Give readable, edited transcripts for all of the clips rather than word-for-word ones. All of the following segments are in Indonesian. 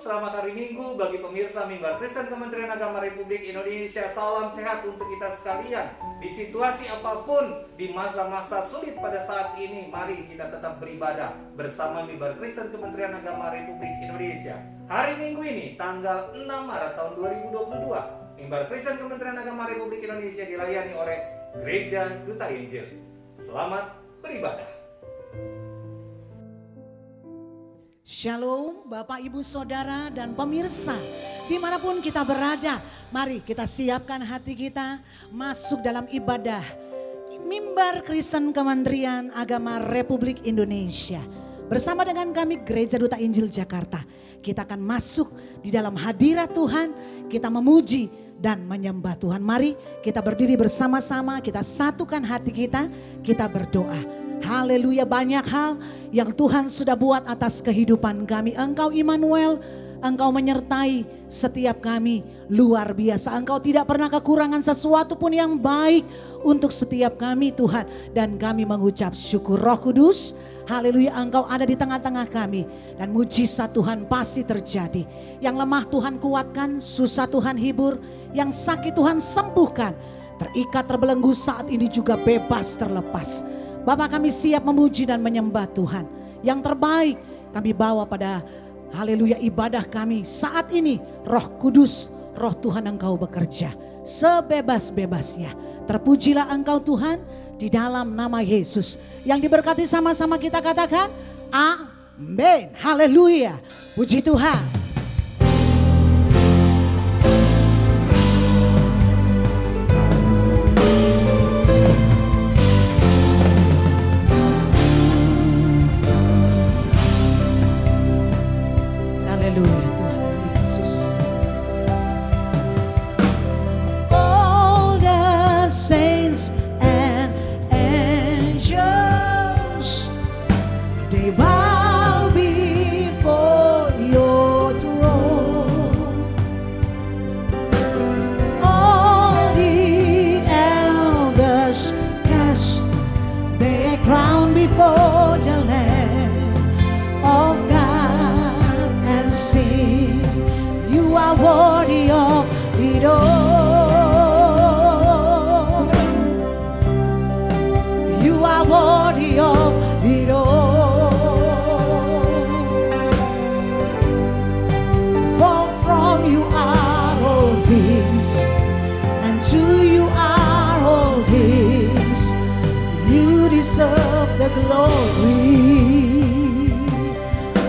selamat hari Minggu bagi pemirsa Mimbar Kristen Kementerian Agama Republik Indonesia. Salam sehat untuk kita sekalian. Di situasi apapun, di masa-masa sulit pada saat ini, mari kita tetap beribadah bersama Mimbar Kristen Kementerian Agama Republik Indonesia. Hari Minggu ini, tanggal 6 Maret tahun 2022, Mimbar Kristen Kementerian Agama Republik Indonesia dilayani oleh Gereja Duta Injil. Selamat beribadah. Shalom Bapak Ibu Saudara dan pemirsa dimanapun kita berada, mari kita siapkan hati kita masuk dalam ibadah Mimbar Kristen Kementerian Agama Republik Indonesia. Bersama dengan kami Gereja Duta Injil Jakarta, kita akan masuk di dalam hadirat Tuhan, kita memuji dan menyembah Tuhan. Mari kita berdiri bersama-sama, kita satukan hati kita berdoa. Haleluya, banyak hal yang Tuhan sudah buat atas kehidupan kami. Engkau Immanuel, Engkau menyertai setiap kami luar biasa. Engkau tidak pernah kekurangan sesuatu pun yang baik untuk setiap kami Tuhan. Dan kami mengucap syukur. Roh Kudus, haleluya, Engkau ada di tengah-tengah kami. Dan mujizat Tuhan pasti terjadi. Yang lemah Tuhan kuatkan, susah Tuhan hibur, yang sakit Tuhan sembuhkan. Terikat terbelenggu saat ini juga bebas terlepas. Bapak, kami siap memuji dan menyembah Tuhan. Yang terbaik kami bawa pada haleluya ibadah kami saat ini. Roh Kudus, Roh Tuhan Engkau bekerja sebebas-bebasnya. Terpujilah Engkau Tuhan di dalam nama Yesus. Yang diberkati sama-sama kita katakan amin. Haleluya, puji Tuhan. Haleluya Tuhan Yesus. All the saints and angels, they bow before your throne. All the elders cast their crown before the Lamb of God. Sing, you are worthy of it all. You are worthy of it all. For from you are all things, and to you are all things. You deserve the glory.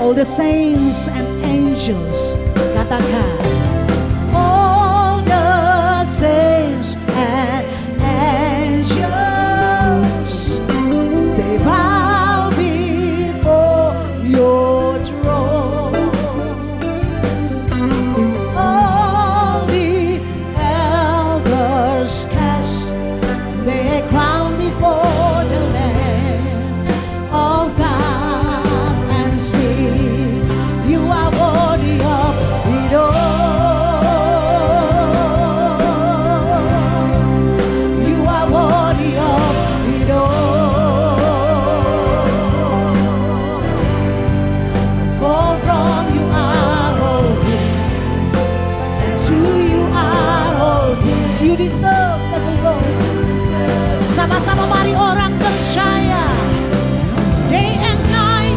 All the saints and angels, katakan. All the saints and angels, they bow before your throne. All the elders cast their crown before the Lamb of God. You are worthy of it all. You are worthy of it all. For from you are all things, and to you are all things. You deserve the glory. Sama-sama mari orang percaya. Day and night,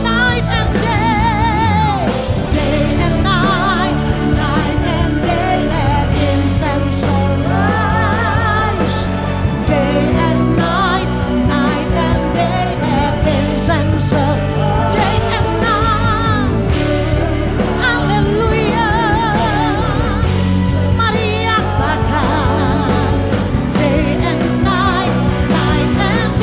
night and day. Day and night, night and day. Let incense arise. Day and night, night and day. Let incense arise. Day and night, hallelujah. Mari katakan. Day and night, night and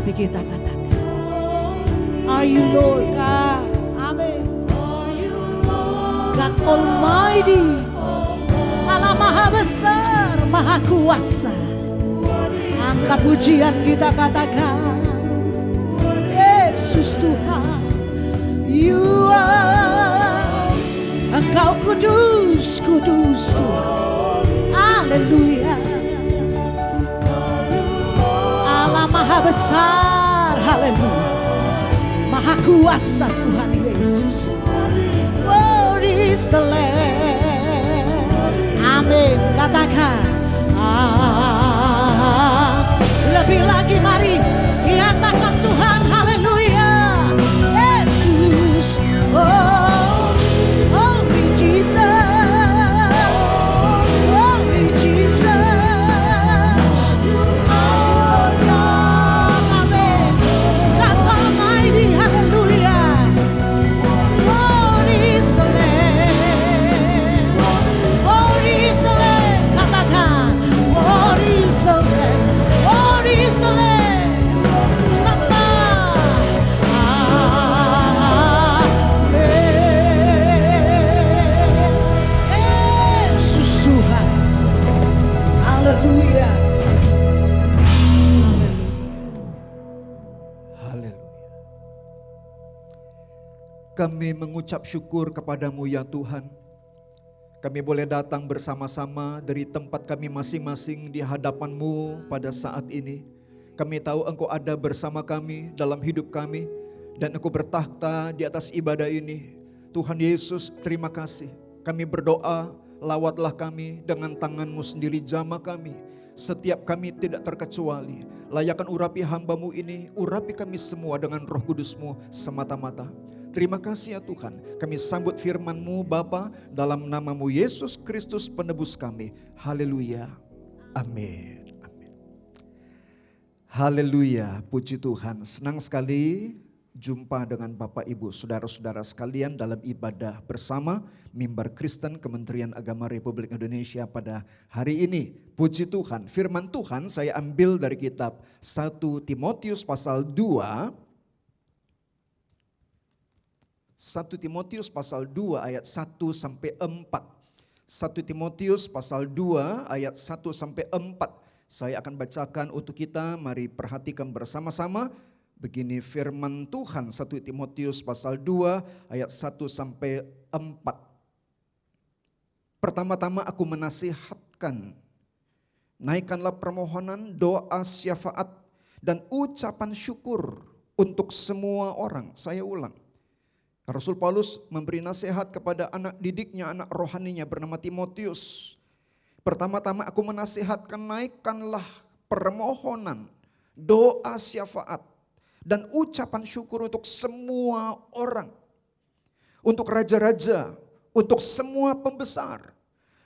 hati kita, katakan. Are you Lord God? Amin. God Almighty, Allah Maha Besar, Maha Kuasa. Angkat pujian kita, katakan. Yesus Tuhan, You are. Engkau kudus, kudus Tuhan. Haleluya. Allah Maha Besar, haleluya. Maha Kuasa Tuhan Yesus. Worthy is the Lamb. Amin. Katakan. Lebih lagi mari nyatakan Tuhan, haleluya. Yesus, oh, Holy Jesus, Holy Jesus, oh God, amen. God Almighty, haleluya. Holy is the Lamb, Holy is the Lamb. Katakan, Holy is the Lamb, Holy is the Lamb. Haleluya. Haleluya. Kami mengucap syukur kepadamu ya Tuhan. Kami boleh datang bersama-sama dari tempat kami masing-masing di hadapan-Mu pada saat ini. Kami tahu Engkau ada bersama kami dalam hidup kami dan Engkau bertakhta di atas ibadah ini. Tuhan Yesus, terima kasih. Kami berdoa, lawatlah kami dengan tangan-Mu sendiri, jamah kami. Setiap kami tidak terkecuali. Layakan urapi hamba-Mu ini, urapi kami semua dengan Roh Kudus-Mu semata-mata. Terima kasih ya Tuhan. Kami sambut firman-Mu Bapa, dalam nama-Mu Yesus Kristus penebus kami. Haleluya. Amin. Amin. Haleluya. Puji Tuhan. Senang sekali jumpa dengan Bapak Ibu saudara-saudara sekalian dalam ibadah bersama Mimbar Kristen Kementerian Agama Republik Indonesia pada hari ini. Puji Tuhan, firman Tuhan saya ambil dari kitab 1 Timotius pasal 2. 1 Timotius pasal 2 ayat 1 sampai 4. 1 Timotius pasal 2 ayat 1 sampai 4. Saya akan bacakan untuk kita, mari perhatikan bersama-sama. Begini firman Tuhan, 1 Timotius pasal 2 ayat 1 sampai 4. Pertama-tama aku menasihatkan, naikkanlah permohonan, doa, syafaat, dan ucapan syukur untuk semua orang. Saya ulang. Rasul Paulus memberi nasihat kepada anak didiknya, anak rohaninya bernama Timotius. Pertama-tama aku menasihatkan, naikkanlah permohonan, doa, syafaat, dan ucapan syukur untuk semua orang. Untuk raja-raja, untuk semua pembesar.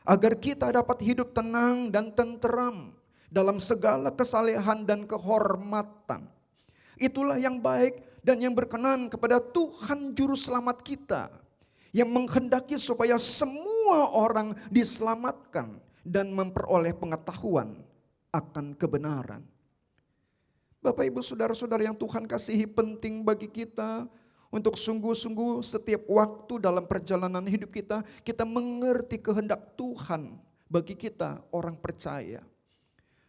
Agar kita dapat hidup tenang dan tenteram dalam segala kesalehan dan kehormatan. Itulah yang baik dan yang berkenan kepada Tuhan Juru Selamat kita. Yang menghendaki supaya semua orang diselamatkan dan memperoleh pengetahuan akan kebenaran. Bapak Ibu saudara-saudara yang Tuhan kasihi, penting bagi kita untuk sungguh-sungguh setiap waktu dalam perjalanan hidup kita, kita mengerti kehendak Tuhan bagi kita orang percaya.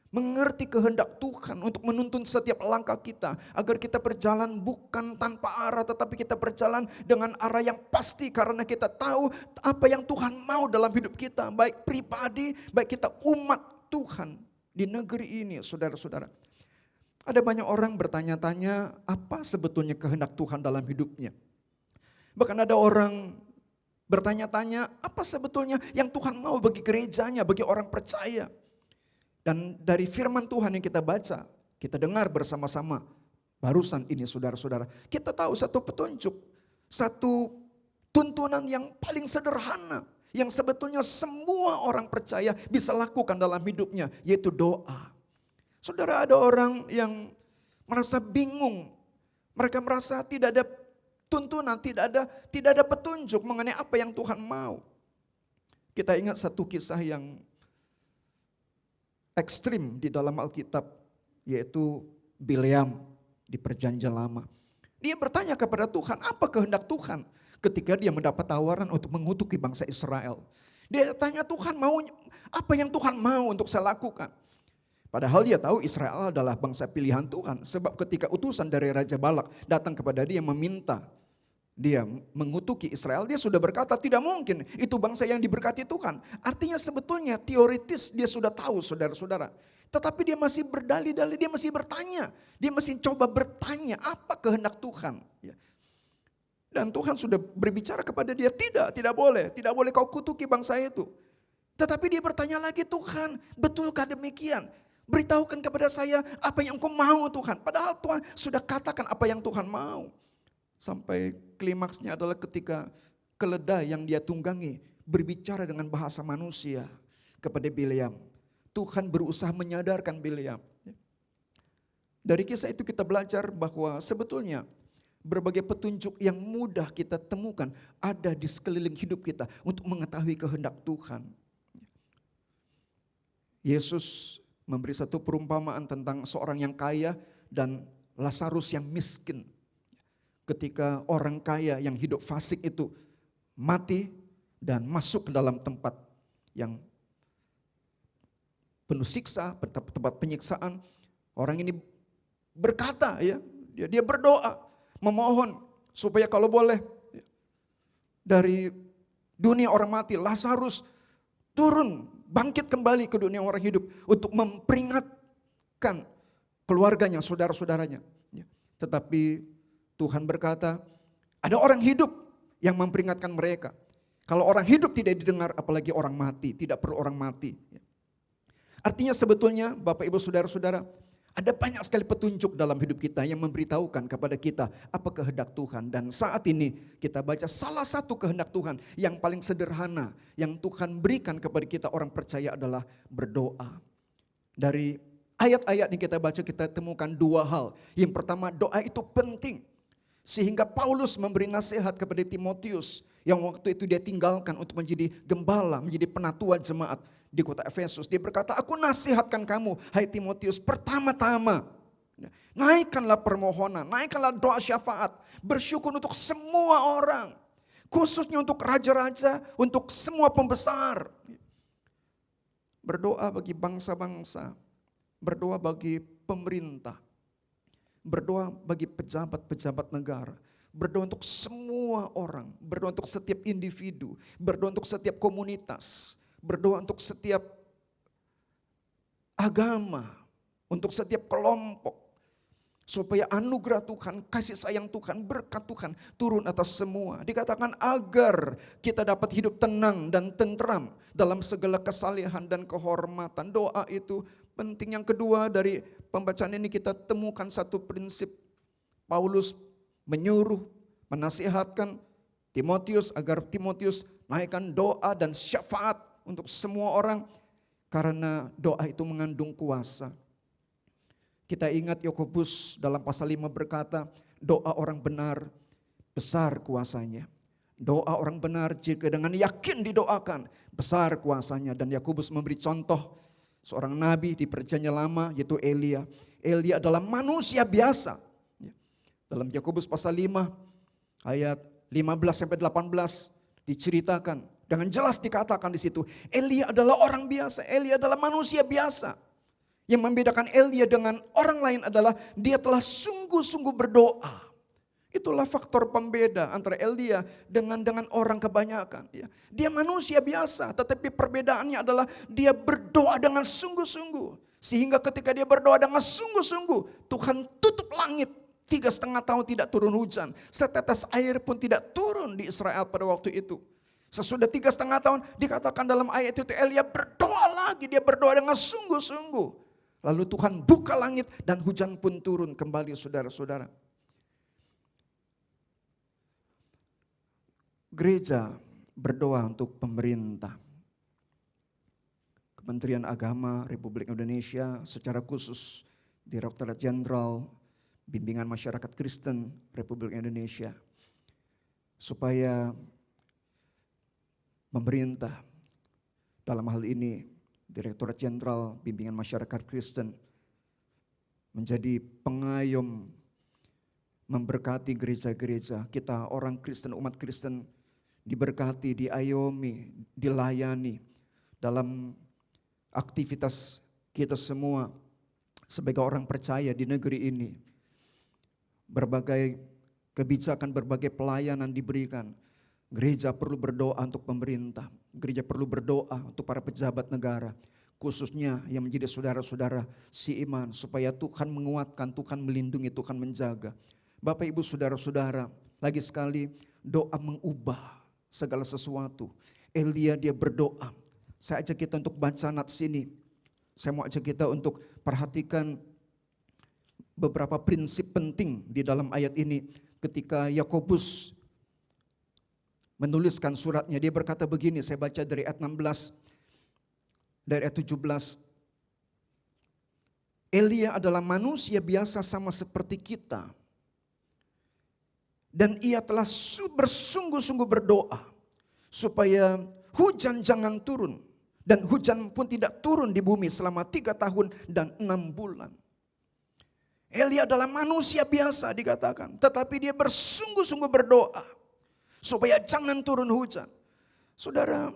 Mengerti kehendak Tuhan untuk menuntun setiap langkah kita. Agar kita berjalan bukan tanpa arah, tetapi kita berjalan dengan arah yang pasti. Karena kita tahu apa yang Tuhan mau dalam hidup kita. Baik pribadi, baik kita umat Tuhan di negeri ini, saudara-saudara. Ada banyak orang bertanya-tanya apa sebetulnya kehendak Tuhan dalam hidupnya. Bahkan ada orang bertanya-tanya apa sebetulnya yang Tuhan mau bagi gerejanya, bagi orang percaya. Dan dari firman Tuhan yang kita baca, kita dengar bersama-sama barusan ini saudara-saudara. Kita tahu satu petunjuk, satu tuntunan yang paling sederhana. Yang sebetulnya semua orang percaya bisa lakukan dalam hidupnya, yaitu doa. Saudara, ada orang yang merasa bingung. Mereka merasa tidak ada tuntunan, tidak ada petunjuk mengenai apa yang Tuhan mau. Kita ingat satu kisah yang ekstrim di dalam Alkitab, yaitu Bileam. di perjanjian lama. Dia bertanya kepada Tuhan, apa kehendak Tuhan ketika dia mendapat tawaran untuk mengutuki bangsa Israel. Dia tanya Tuhan mau apa yang Tuhan mau untuk saya lakukan. Padahal dia tahu Israel adalah bangsa pilihan Tuhan. Sebab ketika utusan dari Raja Balak datang kepada dia meminta dia mengutuki Israel, dia sudah berkata tidak mungkin, itu bangsa yang diberkati Tuhan. Artinya sebetulnya teoritis dia sudah tahu saudara-saudara. Tetapi dia masih berdalih-dalih, dia masih bertanya. Dia masih coba bertanya apa kehendak Tuhan. Dan Tuhan sudah berbicara kepada dia, tidak boleh kau kutuki bangsa itu. Tetapi dia bertanya lagi, Tuhan betulkah demikian? Beritahukan kepada saya apa yang Engkau mau Tuhan. Padahal Tuhan sudah katakan apa yang Tuhan mau. Sampai klimaksnya adalah ketika keledai yang dia tunggangi berbicara dengan bahasa manusia kepada Bileam. Tuhan berusaha menyadarkan Bileam. Dari kisah itu kita belajar bahwa sebetulnya berbagai petunjuk yang mudah kita temukan ada di sekeliling hidup kita untuk mengetahui kehendak Tuhan. Yesus memberi satu perumpamaan tentang seorang yang kaya dan Lazarus yang miskin. Ketika orang kaya yang hidup fasik itu mati dan masuk ke dalam tempat yang penuh siksa, tempat penyiksaan, orang ini berkata dia berdoa, memohon supaya kalau boleh dari dunia orang mati Lazarus turun, bangkit kembali ke dunia orang hidup untuk memperingatkan keluarganya, saudara-saudaranya. Tetapi Tuhan berkata, ada orang hidup yang memperingatkan mereka. Kalau orang hidup tidak didengar, apalagi orang mati, tidak perlu orang mati. Artinya sebetulnya Bapak Ibu Saudara-saudara, ada banyak sekali petunjuk dalam hidup kita yang memberitahukan kepada kita apa kehendak Tuhan. Dan saat ini kita baca salah satu kehendak Tuhan yang paling sederhana yang Tuhan berikan kepada kita orang percaya adalah berdoa. Dari ayat-ayat yang kita baca kita temukan dua hal. Yang pertama, doa itu penting. Sehingga Paulus memberi nasihat kepada Timotius yang waktu itu dia tinggalkan untuk menjadi gembala, menjadi penatua jemaat di kota Efesus. Dia berkata, aku nasihatkan kamu, hai Timotius, pertama-tama naikkanlah permohonan, naikkanlah doa syafaat, bersyukur untuk semua orang, khususnya untuk raja-raja, untuk semua pembesar. Berdoa bagi bangsa-bangsa, berdoa bagi pemerintah, berdoa bagi pejabat-pejabat negara, berdoa untuk semua orang, berdoa untuk setiap individu, berdoa untuk setiap komunitas, berdoa untuk setiap agama, untuk setiap kelompok. Supaya anugerah Tuhan, kasih sayang Tuhan, berkat Tuhan turun atas semua. Dikatakan agar kita dapat hidup tenang dan tentram dalam segala kesalehan dan kehormatan. Doa itu penting. Yang kedua dari pembacaan ini kita temukan satu prinsip. Paulus menyuruh, menasihatkan Timotius agar Timotius naikkan doa dan syafaat untuk semua orang. Karena doa itu mengandung kuasa. Kita ingat Yakobus dalam pasal 5 berkata, doa orang benar besar kuasanya. Doa orang benar jika dengan yakin didoakan besar kuasanya. Dan Yakobus memberi contoh seorang nabi di perjanjian lama yaitu Elia. Elia adalah manusia biasa. Dalam Yakobus pasal 5 ayat 15 sampai 18 diceritakan dengan jelas dikatakan di situ Elia adalah orang biasa, Elia adalah manusia biasa. Yang membedakan Elia dengan orang lain adalah dia telah sungguh-sungguh berdoa. Itulah faktor pembeda antara Elia dengan orang kebanyakan. Dia manusia biasa, tetapi perbedaannya adalah dia berdoa dengan sungguh-sungguh. Sehingga ketika dia berdoa dengan sungguh-sungguh, Tuhan tutup langit. 3,5 tahun tidak turun hujan. Setetes air pun tidak turun di Israel pada waktu itu. Sesudah 3,5 tahun dikatakan dalam ayat itu Elia berdoa lagi. Dia berdoa dengan sungguh-sungguh. Lalu Tuhan buka langit dan hujan pun turun kembali saudara-saudara. Gereja berdoa untuk pemerintah. Kementerian Agama Republik Indonesia secara khusus Direktorat Jenderal Bimbingan Masyarakat Kristen Republik Indonesia. Supaya pemerintah dalam hal ini Direktorat Jenderal Bimbingan Masyarakat Kristen menjadi pengayom memberkati gereja-gereja kita, orang Kristen, umat Kristen diberkati, diayomi, dilayani dalam aktivitas kita semua sebagai orang percaya di negeri ini. Berbagai kebijakan, berbagai pelayanan diberikan. Gereja perlu berdoa untuk pemerintah. Gereja perlu berdoa untuk para pejabat negara. Khususnya yang menjadi saudara-saudara si iman. Supaya Tuhan menguatkan, Tuhan melindungi, Tuhan menjaga. Bapak ibu saudara-saudara, lagi sekali doa mengubah segala sesuatu. Elia dia berdoa. Saya ajak kita untuk baca nats ini. Saya mau ajak kita untuk perhatikan beberapa prinsip penting di dalam ayat ini. Ketika Yakobus menuliskan suratnya, dia berkata begini, saya baca dari ayat 16, dari ayat 17. Elia adalah manusia biasa sama seperti kita. Dan ia telah bersungguh-sungguh berdoa supaya hujan jangan turun. Dan hujan pun tidak turun di bumi selama 3 tahun dan 6 bulan. Elia adalah manusia biasa dikatakan. Tetapi dia bersungguh-sungguh berdoa supaya jangan turun hujan. Saudara,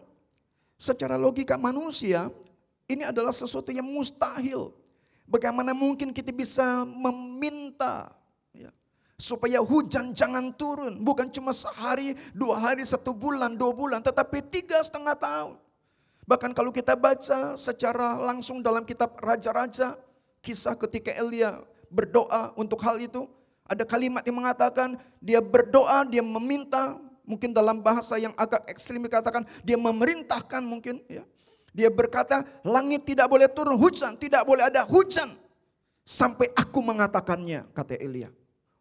secara logika manusia ini adalah sesuatu yang mustahil. Bagaimana mungkin kita bisa meminta supaya hujan jangan turun. Bukan cuma sehari, 2 hari, 1 bulan, 2 bulan. Tetapi 3,5 tahun. Bahkan kalau kita baca secara langsung dalam kitab Raja-Raja, kisah ketika Elia berdoa untuk hal itu, ada kalimat yang mengatakan dia berdoa, dia meminta, mungkin dalam bahasa yang agak ekstrim dikatakan dia memerintahkan mungkin ya. Dia berkata, langit tidak boleh turun hujan, tidak boleh ada hujan sampai aku mengatakannya, kata Elia.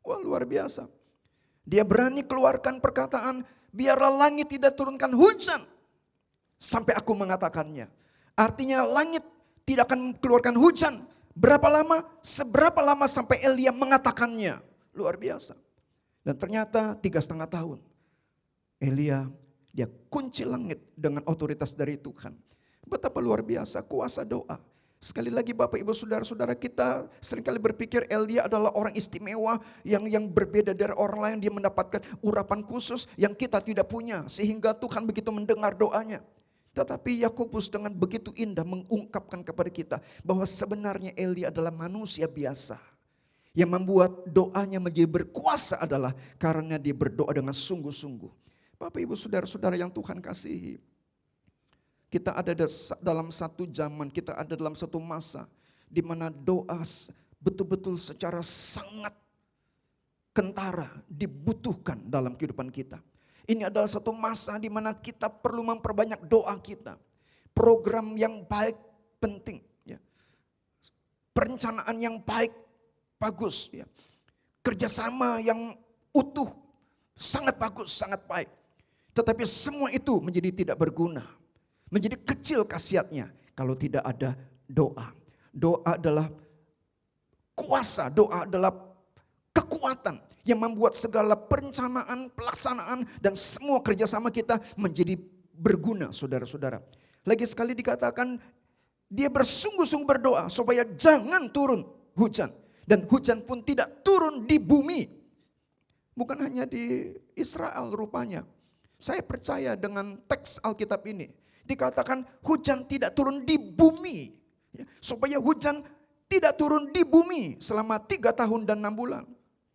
Wah, luar biasa. Dia berani keluarkan perkataan, biarlah langit tidak turunkan hujan sampai aku mengatakannya. Artinya langit tidak akan keluarkan hujan. Berapa lama? Seberapa lama sampai Elia mengatakannya. Luar biasa. Dan ternyata 3,5 tahun. Elia dia kunci langit dengan otoritas dari Tuhan. Betapa luar biasa kuasa doa. Sekali lagi Bapak Ibu Saudara-saudara, kita seringkali berpikir Elia adalah orang istimewa yang berbeda dari orang lain. Dia mendapatkan urapan khusus yang kita tidak punya. Sehingga Tuhan begitu mendengar doanya. Tetapi Yakobus dengan begitu indah mengungkapkan kepada kita bahwa sebenarnya Elia adalah manusia biasa. Yang membuat doanya menjadi berkuasa adalah karena dia berdoa dengan sungguh-sungguh. Bapak ibu saudara-saudara yang Tuhan kasihi. Kita ada dalam satu zaman, kita ada dalam satu masa di mana doa betul-betul secara sangat kentara dibutuhkan dalam kehidupan kita. Ini adalah satu masa di mana kita perlu memperbanyak doa kita. Program yang baik penting, ya. Perencanaan yang baik bagus, ya. Kerjasama yang utuh sangat bagus, sangat baik. Tetapi semua itu menjadi tidak berguna, menjadi kecil khasiatnya kalau tidak ada doa. Doa adalah kuasa, doa adalah kekuatan yang membuat segala perencanaan, pelaksanaan, dan semua kerjasama kita menjadi berguna, saudara-saudara. Lagi sekali dikatakan, dia bersungguh-sungguh berdoa supaya jangan turun hujan. Dan hujan pun tidak turun di bumi. Bukan hanya di Israel rupanya. Saya percaya dengan teks Alkitab ini. Dikatakan hujan tidak turun di bumi. Supaya hujan tidak turun di bumi selama 3 tahun dan 6 bulan.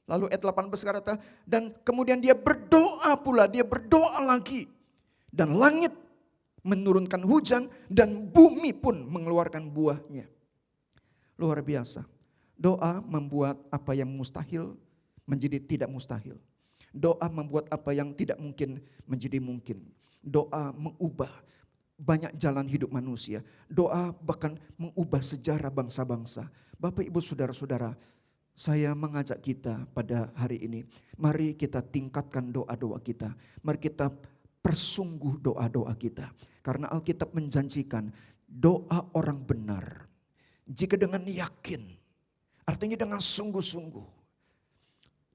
Lalu ayat 18 berkata, dan kemudian dia berdoa pula, dia berdoa lagi. Dan langit menurunkan hujan dan bumi pun mengeluarkan buahnya. Luar biasa. Doa membuat apa yang mustahil menjadi tidak mustahil. Doa membuat apa yang tidak mungkin menjadi mungkin. Doa mengubah banyak jalan hidup manusia. Doa bahkan mengubah sejarah bangsa-bangsa. Bapak ibu saudara-saudara, saya mengajak kita pada hari ini, mari kita tingkatkan doa-doa kita. Mari kita persungguh doa-doa kita. Karena Alkitab menjanjikan doa orang benar, jika dengan yakin, artinya dengan sungguh-sungguh.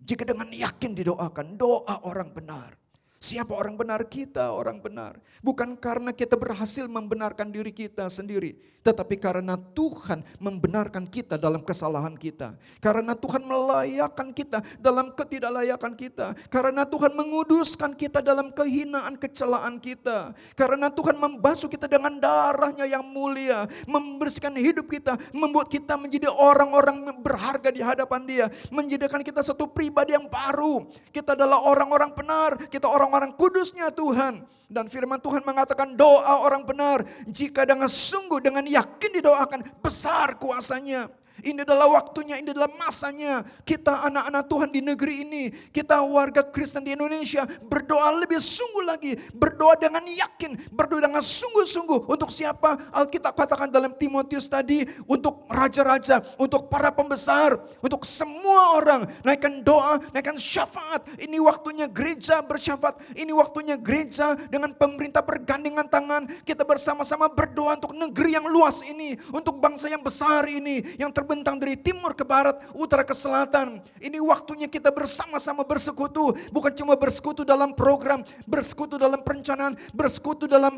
Jika dengan yakin didoakan, doa orang benar. Siapa orang benar? Kita orang benar. Bukan karena kita berhasil membenarkan diri kita sendiri, tetapi karena Tuhan membenarkan kita dalam kesalahan kita. Karena Tuhan melayakkan kita dalam ketidaklayakan kita. Karena Tuhan menguduskan kita dalam kehinaan kecelaan kita. Karena Tuhan membasuh kita dengan darahnya yang mulia, membersihkan hidup kita, membuat kita menjadi orang-orang berharga di hadapan Dia, menjadikan kita satu pribadi yang baru. Kita adalah orang-orang benar, kita orang-orang kudusnya Tuhan. Dan firman Tuhan mengatakan doa orang benar jika dengan sungguh, dengan yakin didoakan, besar kuasanya. Ini adalah waktunya, ini adalah masanya. Kita anak-anak Tuhan di negeri ini, kita warga Kristen di Indonesia berdoa lebih sungguh lagi. Berdoa dengan yakin, berdoa dengan sungguh-sungguh. Untuk siapa? Alkitab katakan dalam Timotius tadi, untuk raja-raja, untuk para pembesar, untuk semua orang. Naikkan doa, naikkan syafaat. Ini waktunya gereja bersyafaat. Ini waktunya gereja dengan pemerintah bergandengan tangan. Kita bersama-sama berdoa untuk negeri yang luas ini, untuk bangsa yang besar ini, yang terbentang dari timur ke barat, utara ke selatan. Ini waktunya kita bersama-sama bersekutu, bukan cuma bersekutu dalam program, bersekutu dalam perencanaan, bersekutu dalam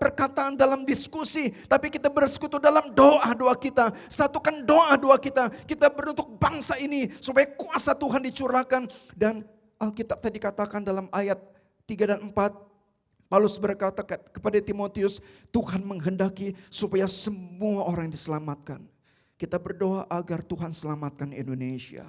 perkataan, dalam diskusi, tapi kita bersekutu dalam doa-doa kita. Satukan doa-doa kita. Kita beruntuk bangsa ini supaya kuasa Tuhan dicurahkan. Dan Alkitab tadi katakan dalam ayat 3 dan 4, Paulus berkata kepada Timotius, Tuhan menghendaki supaya semua orang diselamatkan. Kita berdoa agar Tuhan selamatkan Indonesia.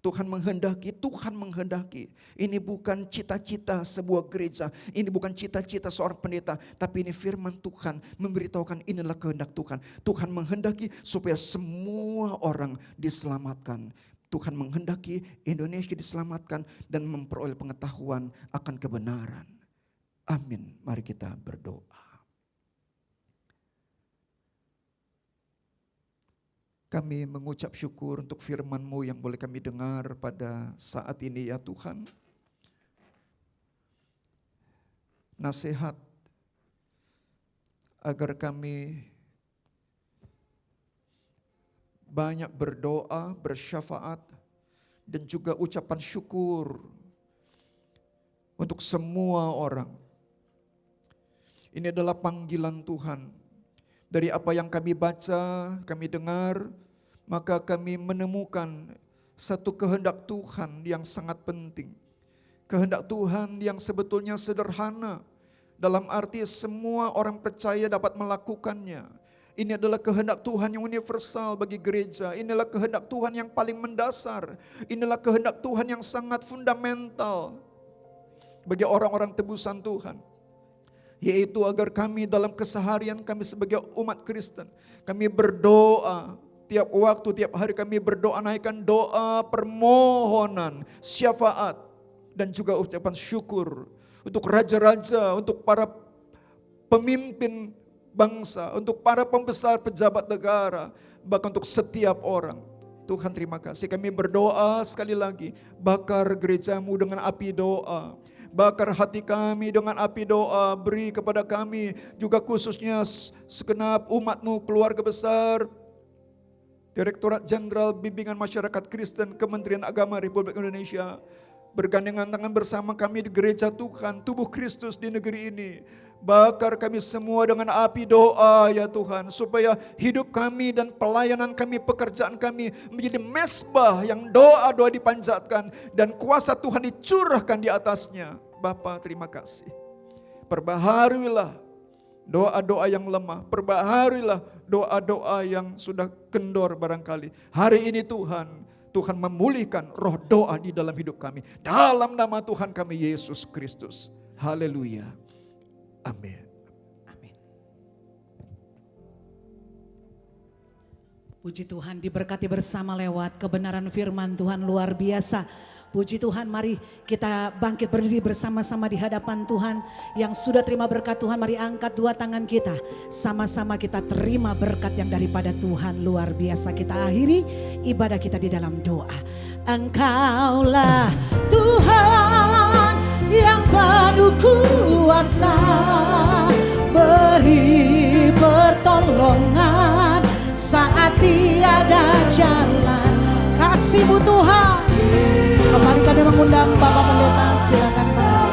Tuhan menghendaki. Ini bukan cita-cita sebuah gereja, ini bukan cita-cita seorang pendeta, tapi ini firman Tuhan memberitahukan inilah kehendak Tuhan. Tuhan menghendaki supaya semua orang diselamatkan. Tuhan menghendaki Indonesia diselamatkan dan memperoleh pengetahuan akan kebenaran. Amin. Mari kita berdoa. Kami mengucap syukur untuk firman-Mu yang boleh kami dengar pada saat ini ya Tuhan. Nasihat agar kami banyak berdoa, bersyafaat, dan juga ucapan syukur untuk semua orang. Ini adalah panggilan Tuhan. Dari apa yang kami baca, kami dengar, maka kami menemukan satu kehendak Tuhan yang sangat penting. Kehendak Tuhan yang sebetulnya sederhana, dalam arti semua orang percaya dapat melakukannya. Ini adalah kehendak Tuhan yang universal bagi gereja. Inilah kehendak Tuhan yang paling mendasar. Inilah kehendak Tuhan yang sangat fundamental bagi orang-orang tebusan Tuhan. Yaitu agar kami dalam keseharian kami sebagai umat Kristen, kami berdoa tiap waktu, tiap hari kami berdoa, naikkan doa, permohonan, syafaat, dan juga ucapan syukur untuk raja-raja, untuk para pemimpin bangsa, untuk para pembesar pejabat negara, bahkan untuk setiap orang. Tuhan terima kasih, kami berdoa sekali lagi, bakar gereja-Mu dengan api doa. Bakar hati kami dengan api doa, beri kepada kami juga khususnya segenap umat-Mu, keluarga besar, Direktorat Jenderal Bimbingan Masyarakat Kristen Kementerian Agama Republik Indonesia, bergandengan tangan bersama kami di gereja Tuhan, tubuh Kristus di negeri ini. Bakar kami semua dengan api doa ya Tuhan, supaya hidup kami dan pelayanan kami, pekerjaan kami menjadi mezbah yang doa-doa dipanjatkan dan kuasa Tuhan dicurahkan di atasnya. Bapa terima kasih. Perbaharuilah doa-doa yang lemah, perbaharuilah doa-doa yang sudah kendor barangkali. Hari ini Tuhan memulihkan roh doa di dalam hidup kami. Dalam nama Tuhan kami Yesus Kristus. Haleluya. Amin. Amin. Puji Tuhan, diberkati bersama lewat kebenaran firman Tuhan luar biasa. Puji Tuhan, mari kita bangkit berdiri bersama-sama di hadapan Tuhan. Yang sudah terima berkat Tuhan, mari angkat dua tangan kita. Sama-sama kita terima berkat yang daripada Tuhan luar biasa. Kita akhiri ibadah kita di dalam doa. Engkaulah Tuhan yang penuh kuasa, beri pertolongan saat tiada jalan. Kasih-Mu Tuhan. Kembali kami mengundang Bapak Pendeta, silakan Pak.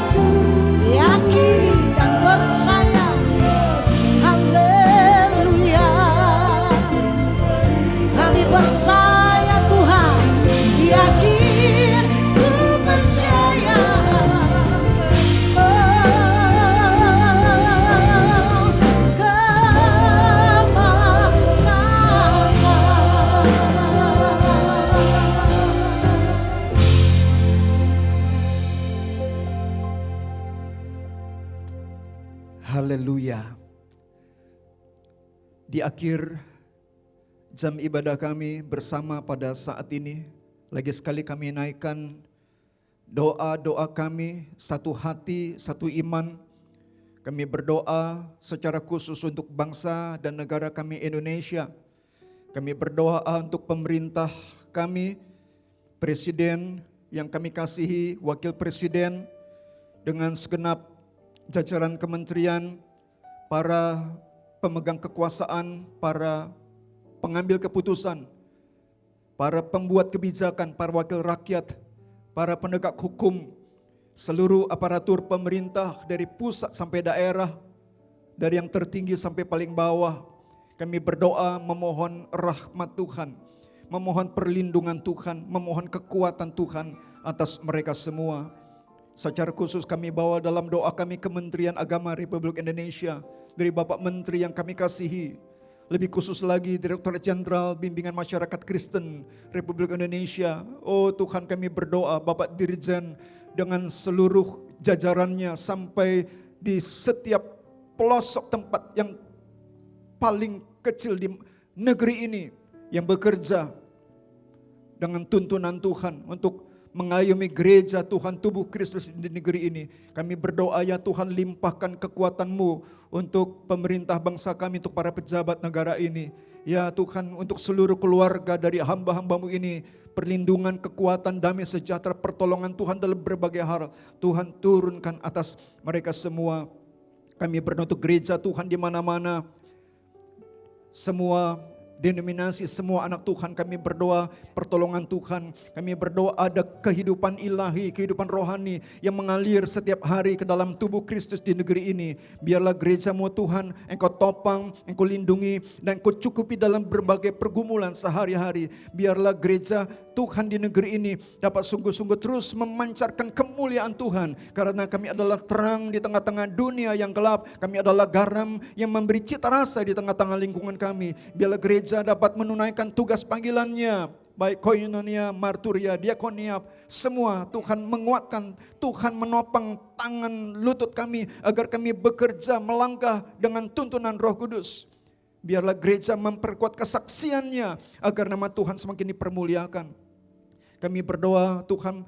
Di akhir jam ibadah kami bersama pada saat ini, lagi sekali kami naikkan doa-doa kami, satu hati, satu iman. Kami berdoa secara khusus untuk bangsa dan negara kami Indonesia. Kami berdoa untuk pemerintah kami, presiden yang kami kasihi, wakil presiden, dengan segenap jajaran kementerian, para pemegang kekuasaan, para pengambil keputusan, para pembuat kebijakan, para wakil rakyat, para penegak hukum, seluruh aparatur pemerintah dari pusat sampai daerah, dari yang tertinggi sampai paling bawah. Kami berdoa memohon rahmat Tuhan, memohon perlindungan Tuhan, memohon kekuatan Tuhan atas mereka semua. Secara khusus kami bawa dalam doa kami Kementerian Agama Republik Indonesia, dari Bapak Menteri yang kami kasihi, lebih khusus lagi Direktur Jenderal Bimbingan Masyarakat Kristen Republik Indonesia. Oh Tuhan, kami berdoa Bapak Dirjen dengan seluruh jajarannya sampai di setiap pelosok tempat yang paling kecil di negeri ini, yang bekerja dengan tuntunan Tuhan untuk mengayomi gereja Tuhan, tubuh Kristus di negeri ini. Kami berdoa ya Tuhan, limpahkan kekuatan-Mu untuk pemerintah bangsa kami, untuk para pejabat negara ini. Ya Tuhan, untuk seluruh keluarga dari hamba-hamba-Mu ini, perlindungan, kekuatan, damai sejahtera, pertolongan Tuhan dalam berbagai hal, Tuhan turunkan atas mereka semua. Kami berdoa untuk gereja Tuhan di mana-mana, semua denominasi, semua anak Tuhan, kami berdoa pertolongan Tuhan. Kami berdoa ada kehidupan ilahi, kehidupan rohani yang mengalir setiap hari ke dalam tubuh Kristus di negeri ini. Biarlah gereja-Mu Tuhan, Engkau topang, Engkau lindungi, dan Engkau cukupi dalam berbagai pergumulan sehari-hari. Biarlah gereja Tuhan di negeri ini dapat sungguh-sungguh terus memancarkan kemuliaan Tuhan. Karena kami adalah terang di tengah-tengah dunia yang gelap. Kami adalah garam yang memberi cita rasa di tengah-tengah lingkungan kami. Biarlah gereja dapat menunaikan tugas panggilannya, baik koinonia, marturia, diakonia, semua Tuhan menguatkan, Tuhan menopang tangan lutut kami agar kami bekerja melangkah dengan tuntunan Roh Kudus. Biarlah gereja memperkuat kesaksiannya agar nama Tuhan semakin dipermuliakan. Kami berdoa Tuhan,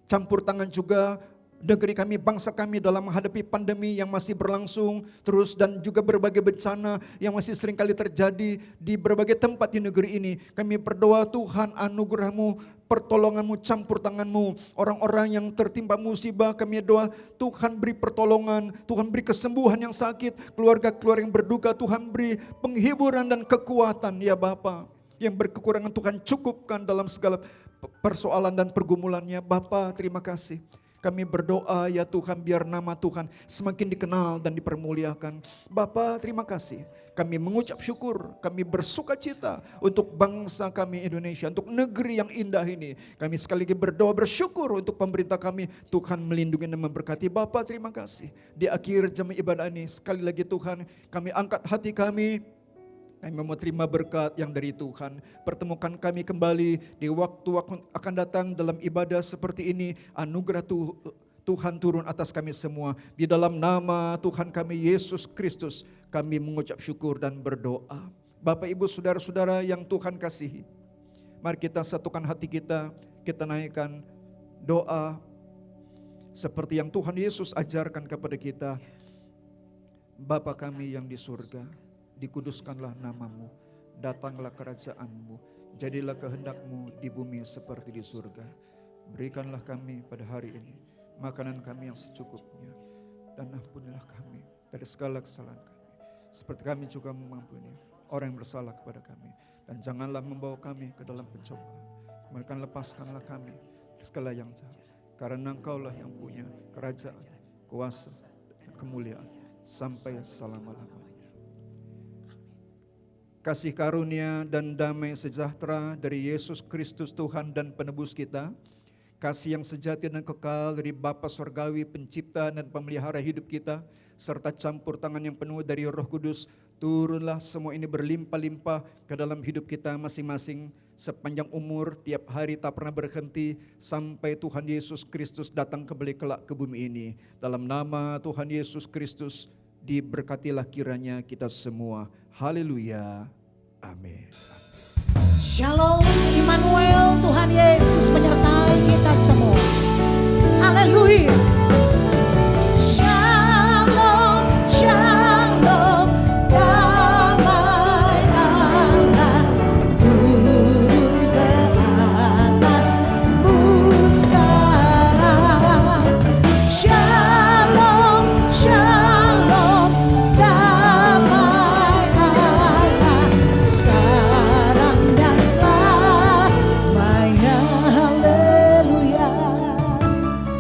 campur tangan juga negeri kami, bangsa kami dalam menghadapi pandemi yang masih berlangsung terus, dan juga berbagai bencana yang masih sering kali terjadi di berbagai tempat di negeri ini. Kami berdoa Tuhan, anugerah-Mu, pertolongan-Mu, campur tangan-Mu. Orang-orang yang tertimpa musibah, kami doa Tuhan beri pertolongan, Tuhan beri kesembuhan yang sakit, keluarga-keluarga yang berduka, Tuhan beri penghiburan dan kekuatan ya Bapa. Yang berkekurangan Tuhan cukupkan dalam segala persoalan dan pergumulannya. Bapa, terima kasih. Kami berdoa ya Tuhan, biar nama Tuhan semakin dikenal dan dipermuliakan. Bapa, terima kasih. Kami mengucap syukur, kami bersuka cita untuk bangsa kami Indonesia, untuk negeri yang indah ini. Kami sekali lagi berdoa bersyukur untuk pemerintah kami. Tuhan melindungi dan memberkati. Bapa, terima kasih. Di akhir jam ibadah ini, sekali lagi Tuhan, kami angkat hati kami. Kami mau terima berkat yang dari Tuhan. Pertemukan kami kembali di waktu akan datang dalam ibadah seperti ini. Anugerah Tuhan turun atas kami semua. Di dalam nama Tuhan kami Yesus Kristus, kami mengucap syukur dan berdoa. Bapak Ibu Saudara-saudara yang Tuhan kasihi, mari kita satukan hati kita, kita naikkan doa seperti yang Tuhan Yesus ajarkan kepada kita. Bapa kami yang di surga, dikuduskanlah namamu, datanglah kerajaan-Mu, jadilah kehendak-Mu di bumi seperti di surga. Berikanlah kami pada hari ini makanan kami yang secukupnya, dan ampunilah kami dari segala kesalahan kami, seperti kami juga mengampuni orang yang bersalah kepada kami. Dan janganlah membawa kami ke dalam pencobaan, melainkan lepaskanlah kami dari segala yang jahat. Karena Engkaulah yang punya kerajaan, kuasa, dan kemuliaan sampai selama-lamanya. Kasih karunia dan damai sejahtera dari Yesus Kristus Tuhan dan penebus kita, kasih yang sejati dan kekal dari Bapa Surgawi, pencipta dan pemelihara hidup kita, serta campur tangan yang penuh dari Roh Kudus, turunlah semua ini berlimpah-limpah ke dalam hidup kita masing-masing sepanjang umur, tiap hari tak pernah berhenti sampai Tuhan Yesus Kristus datang kembali kelak ke bumi ini. Dalam nama Tuhan Yesus Kristus, Diberkatilah kiranya kita semua. Haleluya. Amin. Shalom Immanuel, Tuhan Yesus menyertai kita semua. Haleluya. Shalom, shalom, damai Allah turun ke atasmu sekarang. Shalom, shalom, damai Allah sekarang dan selamanya. Haleluya.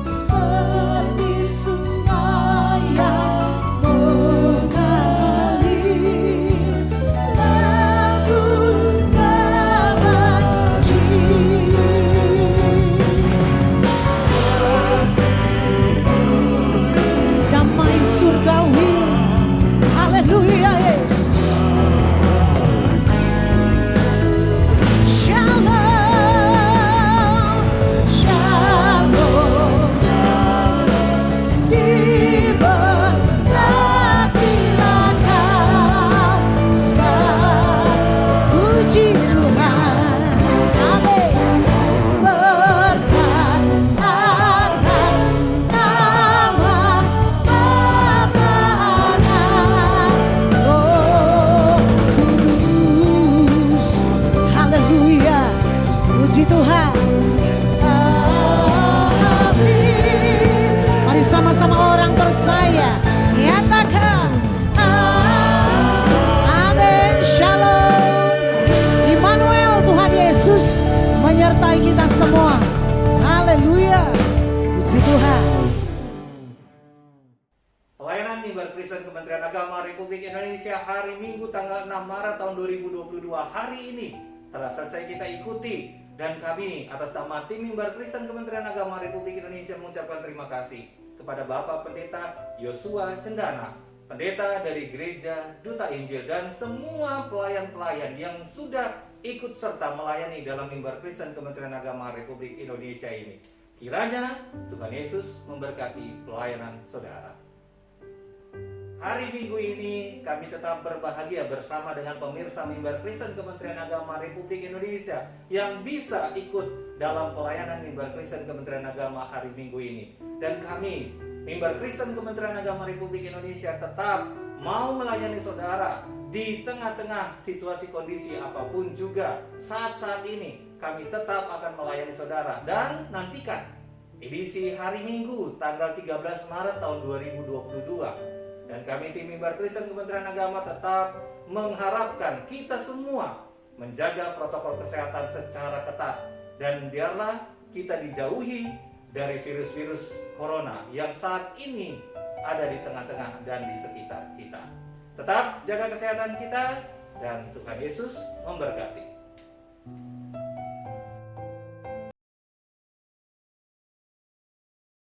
Seperti sungai yang mengalir, namun damai damai surgawi. Haleluya Yesus. Shalom, shalom, diberkatilah kau sekarang. Puji Tuhan, amin. Berkat atas nama Bapa, Anak, Roh Kudus. Haleluya, puji Tuhan. Amin. Mari sama-sama orang percaya nyatakan amin. Shalom Immanuel, Tuhan Yesus menyertai kita semua. Haleluya, puji Tuhan. Pelayanan Mimbar Kristen Kementerian Agama Republik Indonesia hari Minggu tanggal 6 Maret tahun 2022 hari ini telah selesai kita ikuti, dan kami atas nama tim Mimbar Kristen Kementerian Agama Republik Indonesia mengucapkan terima kasih kepada Bapak Pendeta Yosua Cendana, pendeta dari Gereja Duta Injil, dan semua pelayan-pelayan yang sudah ikut serta melayani dalam Mimbar Kristen Kementerian Agama Republik Indonesia ini. Kiranya Tuhan Yesus memberkati pelayanan saudara. Hari Minggu ini kami tetap berbahagia bersama dengan pemirsa Mimbar Kristen Kementerian Agama Republik Indonesia yang bisa ikut dalam pelayanan Mimbar Kristen Kementerian Agama hari Minggu ini. Dan kami, Mimbar Kristen Kementerian Agama Republik Indonesia, tetap mau melayani saudara di tengah-tengah situasi kondisi apapun juga. Saat-saat ini kami tetap akan melayani saudara, dan nantikan edisi hari Minggu tanggal 13 Maret tahun 2022. Dan kami tim Mimbar Kristen Kementerian Agama tetap mengharapkan kita semua menjaga protokol kesehatan secara ketat, dan biarlah kita dijauhi dari virus-virus corona yang saat ini ada di tengah-tengah dan di sekitar kita. Tetap jaga kesehatan kita, dan Tuhan Yesus memberkati.